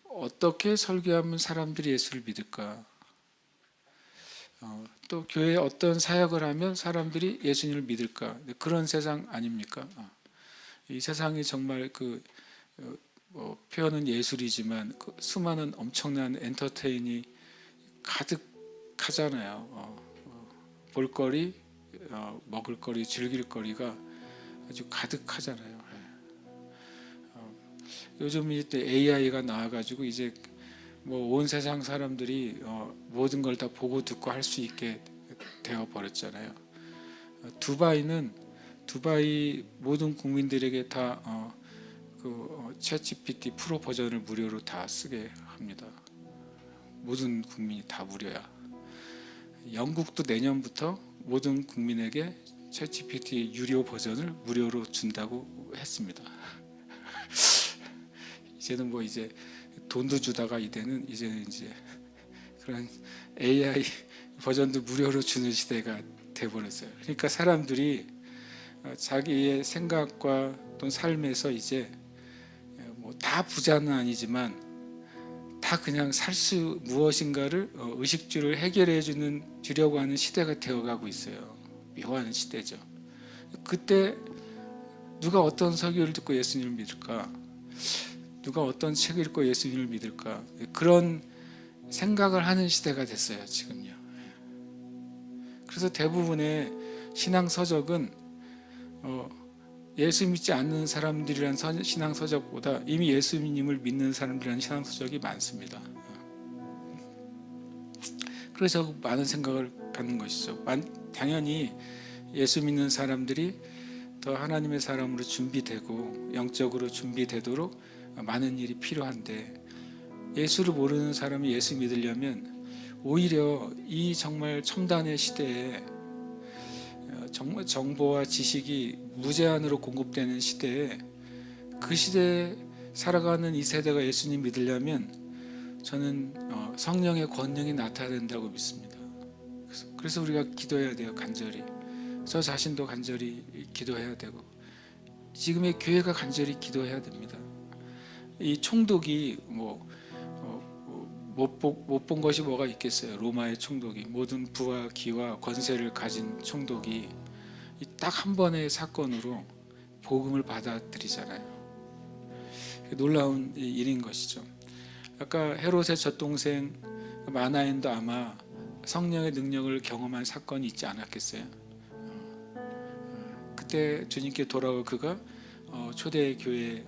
어떻게 설교하면 사람들이 예수를 믿을까? 또 교회에 어떤 사역을 하면 사람들이 예수님을 믿을까? 그런 세상 아닙니까? 이 세상이 정말 표현은 예술이지만 수많은 엄청난 엔터테인이 가득하잖아요. 볼거리, 먹을거리, 즐길거리가 아주 가득하잖아요. 요즘 이제 AI가 나와가지고 이제 온 세상 사람들이 모든 걸 다 보고 듣고 할 수 있게 되어 버렸잖아요. 두바이 모든 국민들에게 다 챗GPT 프로 버전을 무료로 다 쓰게 합니다. 모든 국민이 다 무료야. 영국도 내년부터 모든 국민에게 챗GPT 유료 버전을 무료로 준다고 했습니다. 이제는 이제 돈도 주다가 이제는 이제 그런 AI 버전도 무료로 주는 시대가 돼버렸어요. 그러니까 사람들이 자기의 생각과 또 삶에서 이제 다 부자는 아니지만 다 다 그냥 살 수 무엇인가를 의식주를 해결해 주려고 하는 시대가 되어가고 있어요. 묘한 시대죠. 그때 누가 어떤 설교를 듣고 예수님을 믿을까? 누가 어떤 책을 읽고 예수님을 믿을까? 그런 생각을 하는 시대가 됐어요, 지금요. 그래서 대부분의 신앙 서적은 예수 믿지 않는 사람들이란 신앙 서적보다 이미 예수님을 믿는 사람들이란 신앙 서적이 많습니다. 그래서 많은 생각을 갖는 것이죠. 당연히 예수 믿는 사람들이 더 하나님의 사람으로 준비되고 영적으로 준비되도록 많은 일이 필요한데, 예수를 모르는 사람이 예수 믿으려면 오히려 이 정말 첨단의 시대에 정말 정보와 지식이 무제한으로 공급되는 시대에, 그 시대에 살아가는 이 세대가 예수님 믿으려면 저는 성령의 권능이 나타난다고 믿습니다. 그래서 우리가 기도해야 돼요. 간절히. 저 자신도 간절히 기도해야 되고, 지금의 교회가 간절히 기도해야 됩니다. 이 총독이 못 본 것이 뭐가 있겠어요. 로마의 총독이, 모든 부와 기와 권세를 가진 총독이 딱 한 번의 사건으로 복음을 받아들이잖아요. 놀라운 일인 것이죠. 아까 헤롯의 젖동생 마나엔도 아마 성령의 능력을 경험한 사건이 있지 않았겠어요. 그때 주님께 돌아올 그가 초대교회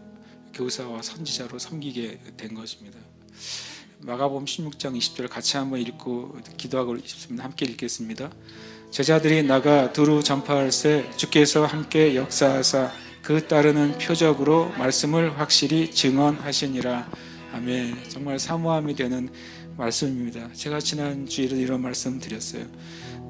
교사와 선지자로 섬기게 된 것입니다. 마가복음 16장 20절 같이 한번 읽고 기도하고 싶습니다. 함께 읽겠습니다. 제자들이 나가 두루 전파할새 주께서 함께 역사하사 그 따르는 표적으로 말씀을 확실히 증언하시니라. 아멘. 정말 사모함이 되는 말씀입니다. 제가 지난 주일에 이런 말씀 드렸어요.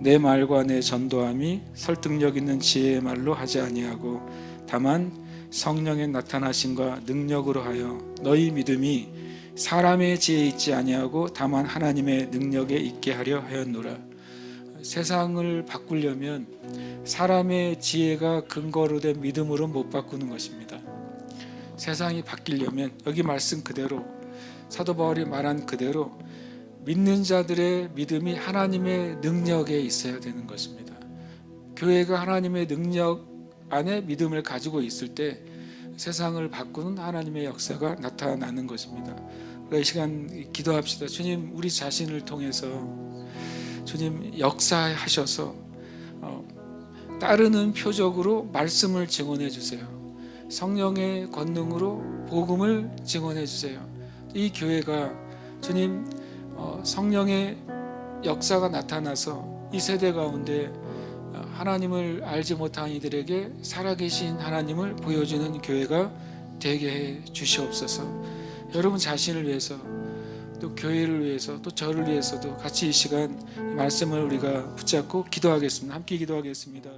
내 말과 내 전도함이 설득력 있는 지혜의 말로 하지 아니하고 다만 성령의 나타나심과 능력으로 하여 너희 믿음이 사람의 지혜에 있지 아니하고 다만 하나님의 능력에 있게 하려 하였노라. 세상을 바꾸려면 사람의 지혜가 근거로 된 믿음으로 못 바꾸는 것입니다. 세상이 바뀌려면 여기 말씀 그대로, 사도 바울이 말한 그대로 믿는 자들의 믿음이 하나님의 능력에 있어야 되는 것입니다. 교회가 하나님의 능력 안에 믿음을 가지고 있을 때 세상을 바꾸는 하나님의 역사가 나타나는 것입니다. 이 시간 기도합시다. 주님, 우리 자신을 통해서 주님 역사하셔서 따르는 표적으로 말씀을 증언해 주세요. 성령의 권능으로 복음을 증언해 주세요. 이 교회가 주님 성령의 역사가 나타나서 이 세대 가운데 하나님을 알지 못한 이들에게 살아계신 하나님을 보여주는 교회가 되게 해 주시옵소서. 여러분 자신을 위해서, 또 교회를 위해서, 또 저를 위해서도 같이 이 시간 말씀을 우리가 붙잡고 기도하겠습니다. 함께 기도하겠습니다.